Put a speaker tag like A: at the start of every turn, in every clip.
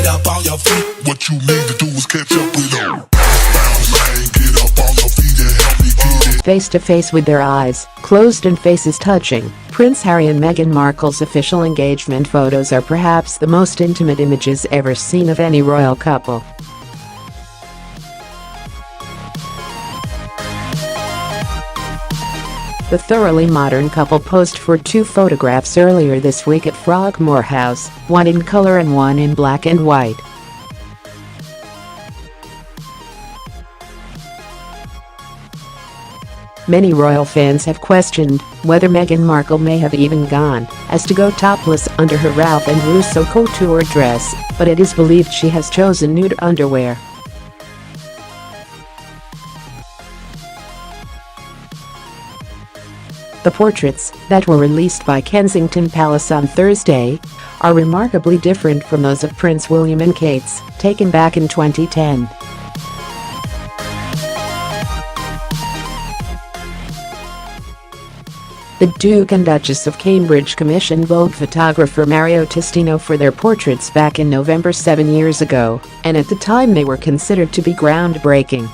A: get up on your feet. What you need to do is catch up with them. Bounce, man, get up on your feet and help me get it.
B: Face to face with their eyes closed and faces touching, Prince Harry and Meghan Markle's official engagement photos are perhaps the most intimate images ever seen of any royal couple. The thoroughly modern couple posed for 2 photographs earlier this week at Frogmore House, one in color and one in black and white. Many royal fans have questioned whether Meghan Markle may have even gone as to go topless under her Ralph and Russo couture dress, but it is believed she has chosen nude underwear. The portraits, that were released by Kensington Palace on Thursday, are remarkably different from those of Prince William and Kate's, taken back in 2010. The Duke and Duchess of Cambridge commissioned Vogue photographer Mario Testino for their portraits back in November 7 years ago, and at the time they were considered to be groundbreaking.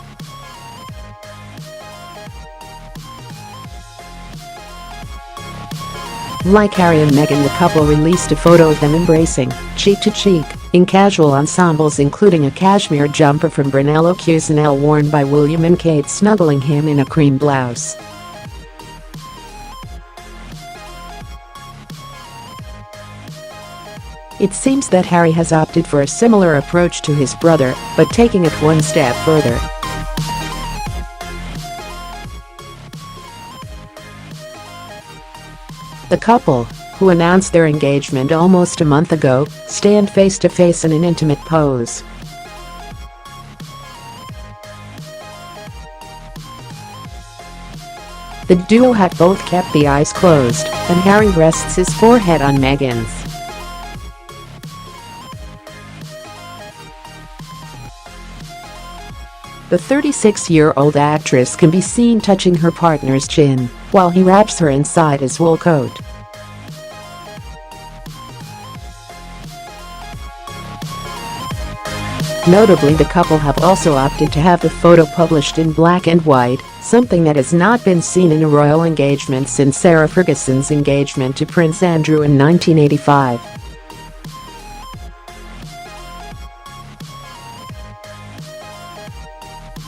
B: Like Harry and Meghan, the couple released a photo of them embracing, cheek to cheek, in casual ensembles including a cashmere jumper from Brunello Cucinell worn by William and Kate snuggling him in a cream blouse. It seems that Harry has opted for a similar approach to his brother, but taking it one step further. The couple, who announced their engagement almost a month ago, stand face to face in an intimate pose. The duo had both kept the eyes closed, and Harry rests his forehead on Meghan's. The 36-year-old actress can be seen touching her partner's chin while he wraps her inside his wool coat. Notably, the couple have also opted to have the photo published in black and white, something that has not been seen in a royal engagement since Sarah Ferguson's engagement to Prince Andrew in 1985.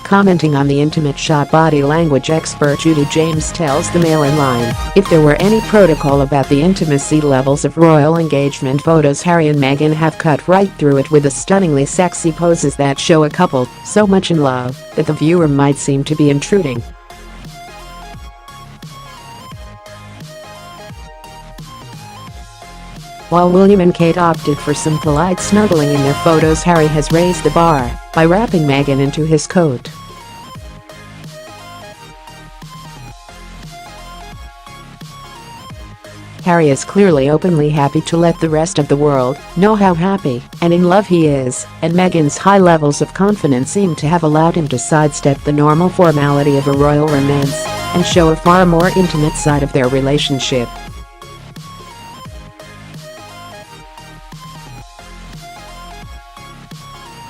B: Commenting on the intimate shot, body language expert Judi James tells the MailOnline, if there were any protocol about the intimacy levels of royal engagement photos, Harry and Meghan have cut right through it with the stunningly sexy poses that show a couple so much in love that the viewer might seem to be intruding. While William and Kate opted for some polite snuggling in their photos, Harry has raised the bar by wrapping Meghan into his coat. Harry is clearly openly happy to let the rest of the world know how happy and in love he is, and Meghan's high levels of confidence seem to have allowed him to sidestep the normal formality of a royal romance and show a far more intimate side of their relationship.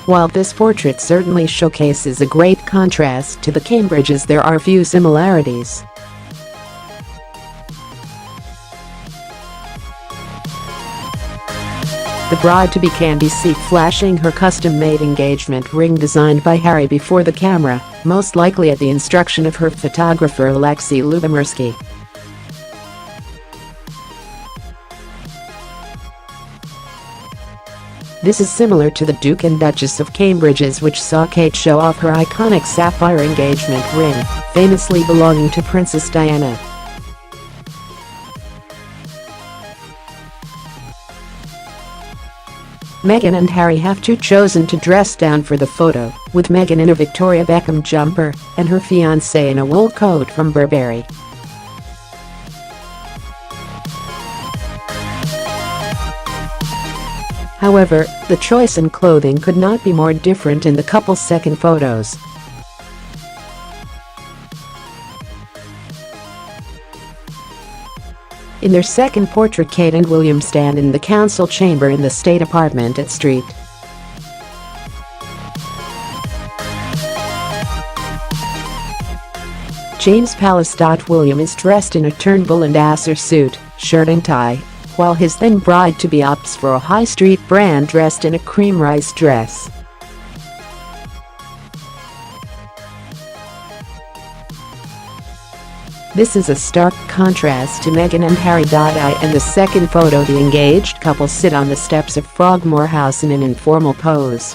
B: While this portrait certainly showcases a great contrast to the Cambridges, there are few similarities. The bride-to-be can be seen flashing her custom-made engagement ring designed by Harry before the camera, most likely at the instruction of her photographer Alexi Lubomirski. This is similar to the Duke and Duchess of Cambridge's, which saw Kate show off her iconic sapphire engagement ring, famously belonging to Princess Diana. Meghan and Harry have too chosen to dress down for the photo, with Meghan in a Victoria Beckham jumper and her fiancé in a wool coat from Burberry. However, the choice in clothing could not be more different in the couple's second photos. In their second portrait, Kate and William stand in the council chamber in the state apartment at St. James Palace. William is dressed in a Turnbull and Asser suit, shirt and tie, while his then bride-to-be opts for a high street brand dressed in a cream rice dress. This is a stark contrast to Meghan and Harry. In the second photo, the engaged couple sit on the steps of Frogmore House in an informal pose.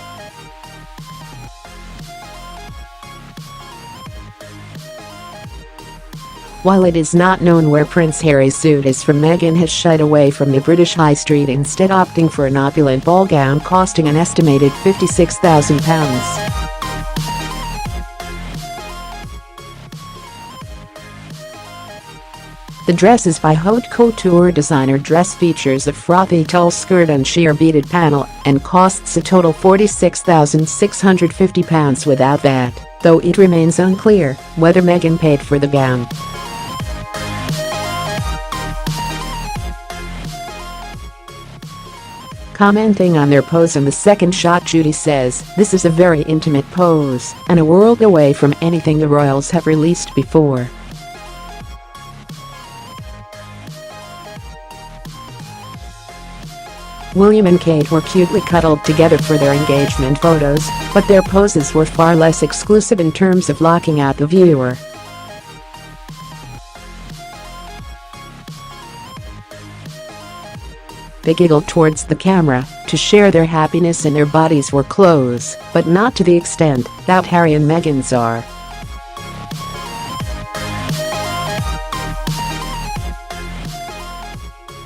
B: While it is not known where Prince Harry's suit is from, Meghan has shied away from the British high street, instead opting for an opulent ball gown costing an estimated £56,000. The dress is by haute couture designer. Dress features a frothy tulle skirt and sheer beaded panel and costs a total £46,650 without that, though it remains unclear whether Meghan paid for the gown. Commenting on their pose in the second shot, Judi says, "This is a very intimate pose and a world away from anything the royals have released before." William and Kate were cutely cuddled together for their engagement photos, but their poses were far less exclusive in terms of locking out the viewer. They giggled towards the camera to share their happiness, and their bodies were close, but not to the extent that Harry and Meghan's are.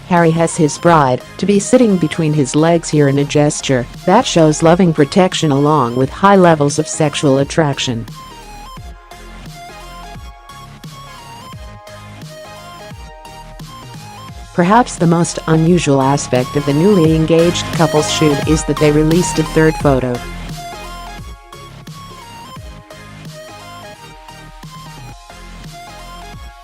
B: Harry has his bride-to-be sitting between his legs here in a gesture that shows loving protection along with high levels of sexual attraction. Perhaps the most unusual aspect of the newly engaged couple's shoot is that they released a third photo.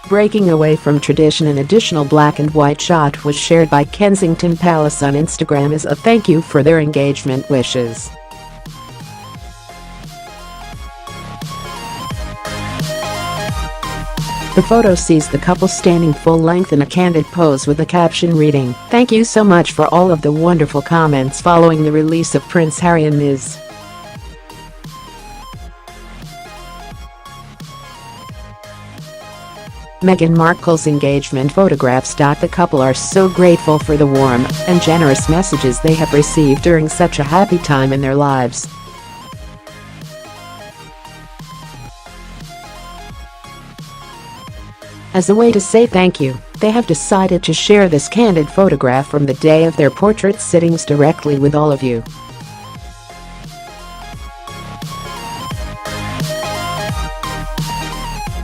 B: Breaking away from tradition, an additional black and white shot was shared by Kensington Palace on Instagram as a thank you for their engagement wishes. The photo sees the couple standing full-length in a candid pose with a caption reading, "Thank you so much for all of the wonderful comments following the release of Prince Harry and Ms. Meghan Markle's engagement photographs. The couple are so grateful for the warm and generous messages they have received during such a happy time in their lives. As a way to say thank you, they have decided to share this candid photograph from the day of their portrait sittings directly with all of you."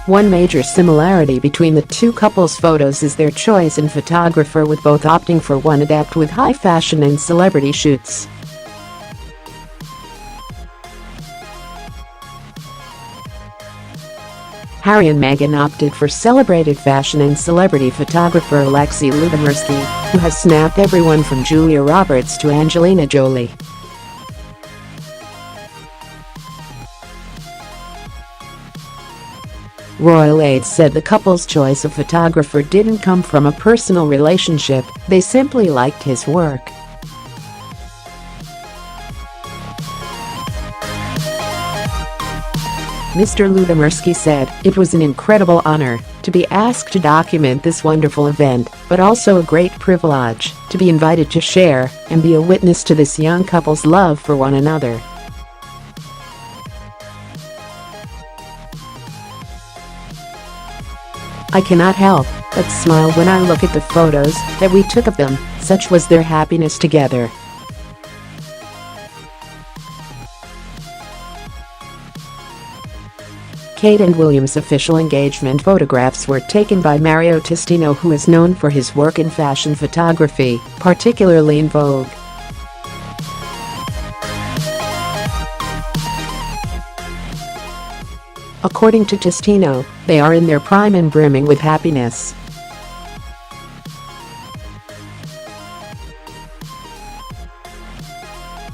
B: One major similarity between the two couples' photos is their choice in photographer, with both opting for one adept with high fashion and celebrity shoots. Harry and Meghan opted for celebrated fashion and celebrity photographer Alexi Lubomirski, who has snapped everyone from Julia Roberts to Angelina Jolie. Royal aides said the couple's choice of photographer didn't come from a personal relationship, they simply liked his work. Mr. Lubomirski said, "It was an incredible honor to be asked to document this wonderful event, but also a great privilege to be invited to share and be a witness to this young couple's love for one another." "I cannot help but smile when I look at the photos that we took of them, such was their happiness together." Kate and William's official engagement photographs were taken by Mario Testino, who is known for his work in fashion photography, particularly in Vogue. According to Testino, they are in their prime and brimming with happiness.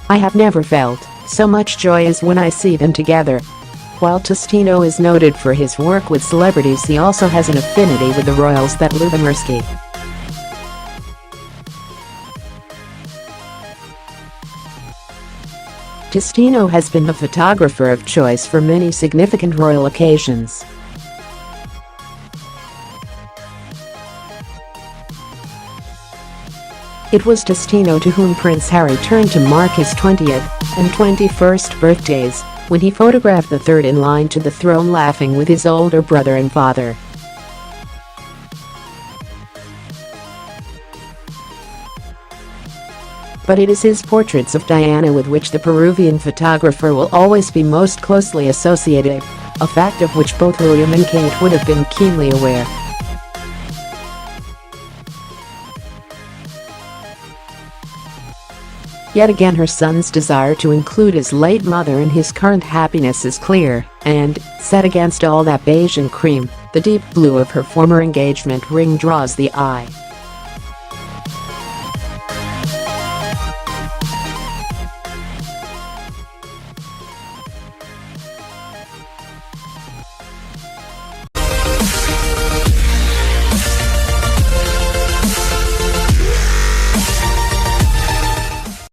B: "I have never felt so much joy as when I see them together. While Testino is noted for his work with celebrities, he also has an affinity with the royals. Lubomirski. Testino has been the photographer of choice for many significant royal occasions. It was Testino to whom Prince Harry turned to mark his 20th and 21st birthdays, when he photographed the third in line to the throne laughing with his older brother and father. But it is his portraits of Diana with which the Peruvian photographer will always be most closely associated, a fact of which both William and Kate would have been keenly aware. Yet again, her son's desire to include his late mother in his current happiness is clear, and, set against all that beige and cream, the deep blue of her former engagement ring draws the eye.